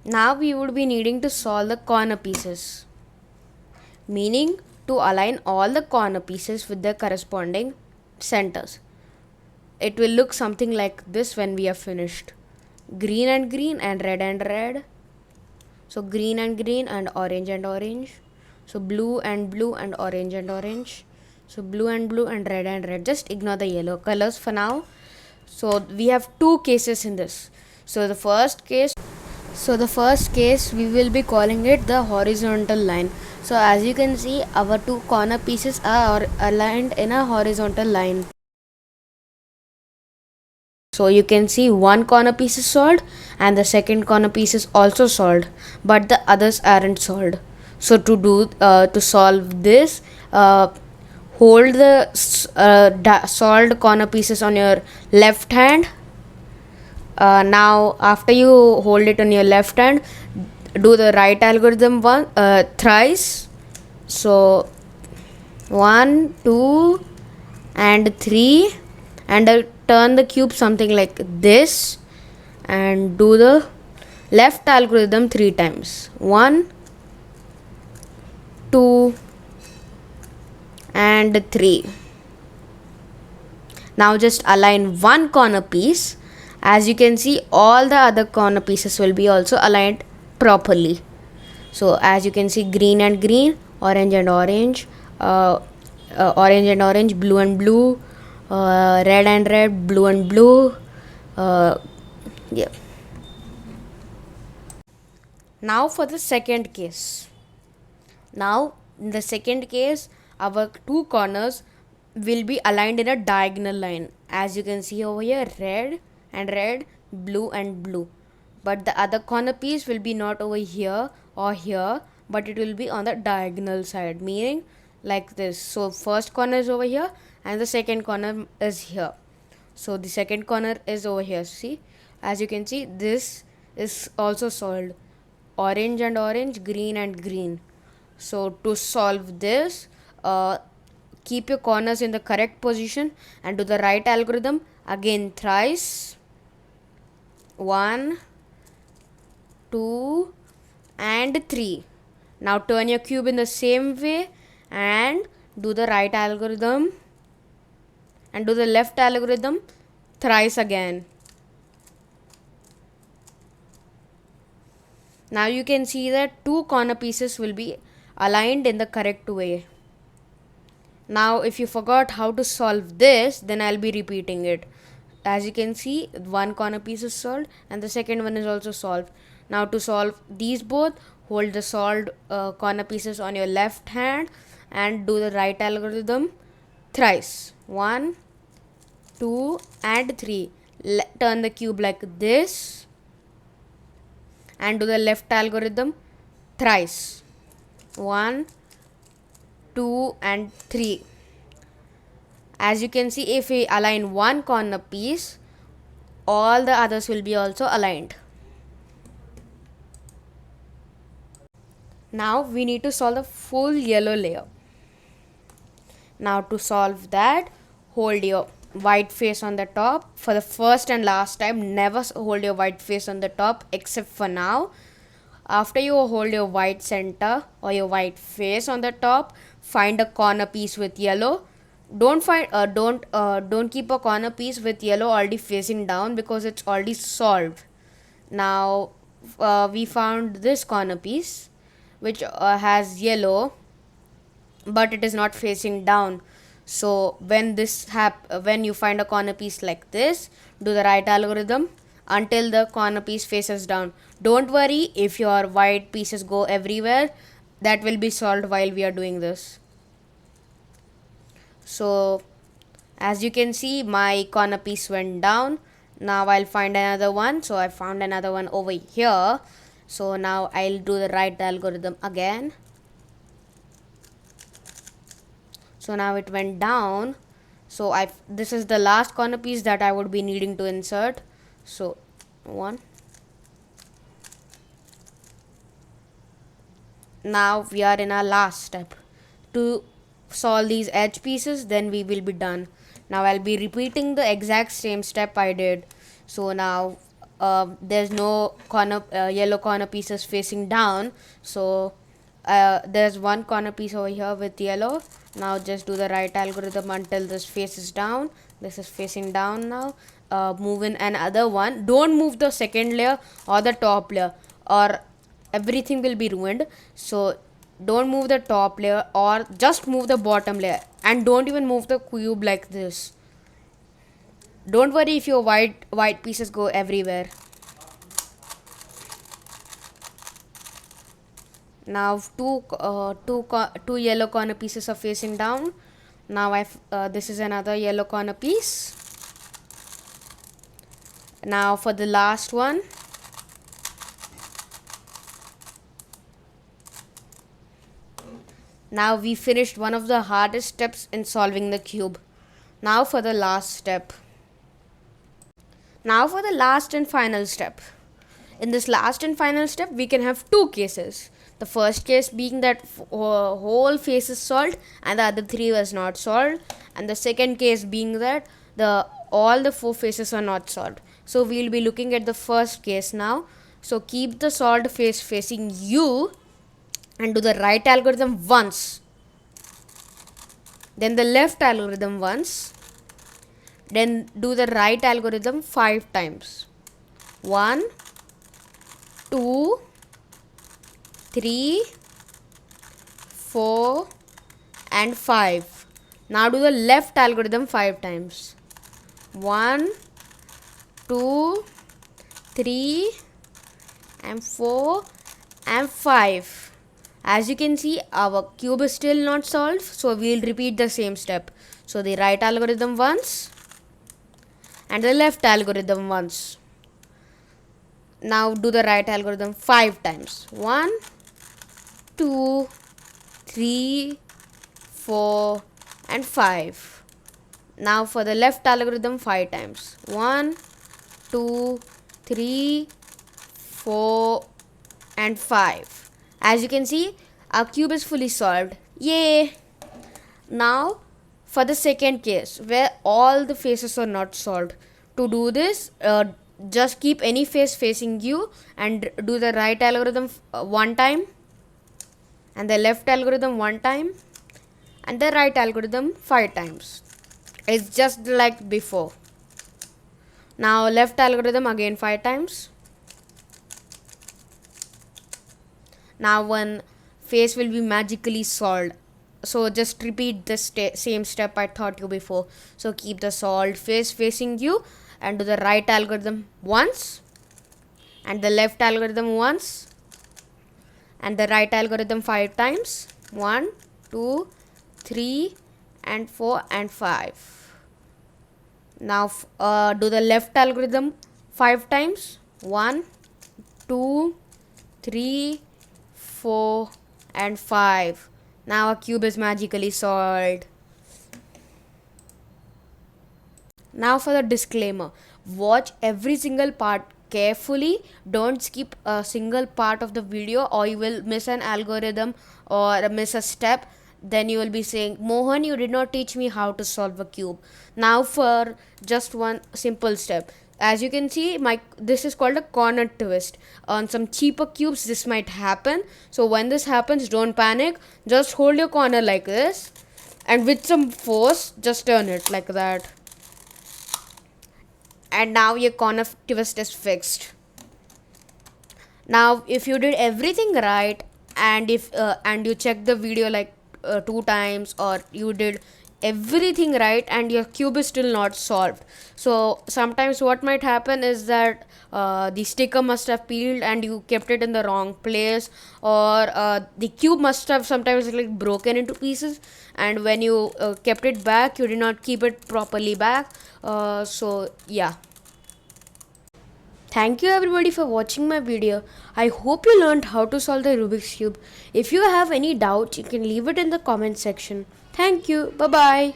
Now we would be needing to solve the corner pieces, meaning to align all the corner pieces with their corresponding centers. It will look something like this when we are finished. Green and red and red. So green and orange and orange. So blue and orange and orange. So blue and red and red. Just ignore the yellow colors for now. So we have two cases in this. So the first case we will be calling it the horizontal line. So as you can see, our two corner pieces are aligned in a horizontal line. So you can see one corner piece is solved and the second corner piece is also solved, but the others aren't solved. So to solve this, hold the solved corner pieces on your left hand. Now after you hold it on your left hand, do the right algorithm thrice. So 1, 2, and 3, and turn the cube something like this, and do the left algorithm 3 times. 1, 2, and 3. Now just align one corner piece. As you can see, all the other corner pieces will be also aligned properly. So as you can see, green and green, orange and orange, orange and orange, blue and blue, red and red, blue and blue. Yeah. Now for the second case. Now in the second case, our two corners will be aligned in a diagonal line. As you can see over here, red and red, blue and blue. But the other corner piece will be not over here or here, but it will be on the diagonal side, meaning like this. So first corner is over here and the second corner is here. So the second corner is over here. See, as you can see, this is also solved. Orange and orange, green and green. So to solve this, keep your corners in the correct position and do the right algorithm again thrice. 1, 2, and 3. Now turn your cube in the same way and do the right algorithm and do the left algorithm thrice again. Now you can see that two corner pieces will be aligned in the correct way. Now if you forgot how to solve this, then I'll be repeating it. As you can see, one corner piece is solved and the second one is also solved. Now to solve these both, hold the solved corner pieces on your left hand and do the right algorithm thrice. 1, 2, and 3. Turn the cube like this and do the left algorithm thrice. 1, 2, and 3. As you can see, if we align one corner piece, all the others will be also aligned. Now we need to solve the full yellow layer. Now to solve that, hold your white face on the top. For the first and last time, never hold your white face on the top except for now. After you hold your white center or your white face on the top, find a corner piece with yellow. Don't keep a corner piece with yellow already facing down because it's already solved. Now we found this corner piece which has yellow, but it is not facing down. So when you find a corner piece like this, do the right algorithm until the corner piece faces down. Don't worry if your white pieces go everywhere, that will be solved while we are doing this. So as you can see, my corner piece went down. Now I'll find another one. So I found another one over here. So now I'll do the right algorithm again. So now it went down. So this is the last corner piece that I would be needing to insert. So 1. Now we are in our last step. To solve these edge pieces, then we will be done. Now I'll be repeating the exact same step I did. So now there's no corner yellow corner pieces facing down, so there's one corner piece over here with yellow. Now just do the right algorithm until this faces down. This is facing down now. Move in another one. Don't move the second layer or the top layer, or everything will be ruined. So don't move the top layer, or just move the bottom layer, and don't even move the cube like this. Don't worry if your white pieces go everywhere. Now two yellow corner pieces are facing down. Now this is another yellow corner piece. Now for the last one. Now we finished one of the hardest steps in solving the cube. Now for the last step. Now for the last and final step. In this last and final step, we can have two cases. The first case being that whole face is solved and the other three was not solved, and the second case being that all the four faces are not solved. So we'll be looking at the first case now. So keep the solved face facing you and do the right algorithm once, then the left algorithm once, then do the right algorithm 5 times. 1, 2, 3, 4 and 5. Now do the left algorithm 5 times. 1, 2, 3 and 4 and 5. As you can see, our cube is still not solved, so we'll repeat the same step. So the right algorithm once and the left algorithm once. Now do the right algorithm 5 times. 1, 2, 3, 4 and 5. Now for the left algorithm 5 times. 1, 2, 3, 4 and 5. As you can see, our cube is fully solved. Yay! Now for the second case where all the faces are not solved. To do this, just keep any face facing you and do the right algorithm 1 time and the left algorithm 1 time and the right algorithm 5 times. It's just like before. Now left algorithm again 5 times. Now one face will be magically solved. So just repeat the same step I taught you before. So keep the solved face facing you and do the right algorithm once and the left algorithm once and the right algorithm 5 times. 1, 2, 3 and 4 and 5. Now do the left algorithm 5 times. 1, 2, 3, 4 and 5. Now our cube is magically solved. Now for the disclaimer. Watch every single part carefully. Don't skip a single part of the video or you will miss an algorithm or miss a step. Then you will be saying, Mohan, you did not teach me how to solve a cube. Now for just one simple step. As you can see, this is called a corner twist. On some cheaper cubes, this might happen. So when this happens, don't panic. Just hold your corner like this. And with some force, just turn it like that. And now your corner twist is fixed. Now if you did everything right and and you checked the video like 2 times, or you did everything right and your cube is still not solved, so sometimes what might happen is that the sticker must have peeled and you kept it in the wrong place, or the cube must have sometimes like broken into pieces, and when you kept it back you did not keep it properly back. So yeah. Thank you everybody for watching my video. I hope you learned how to solve the Rubik's Cube. If you have any doubts, you can leave it in the comment section. Thank you. Bye bye.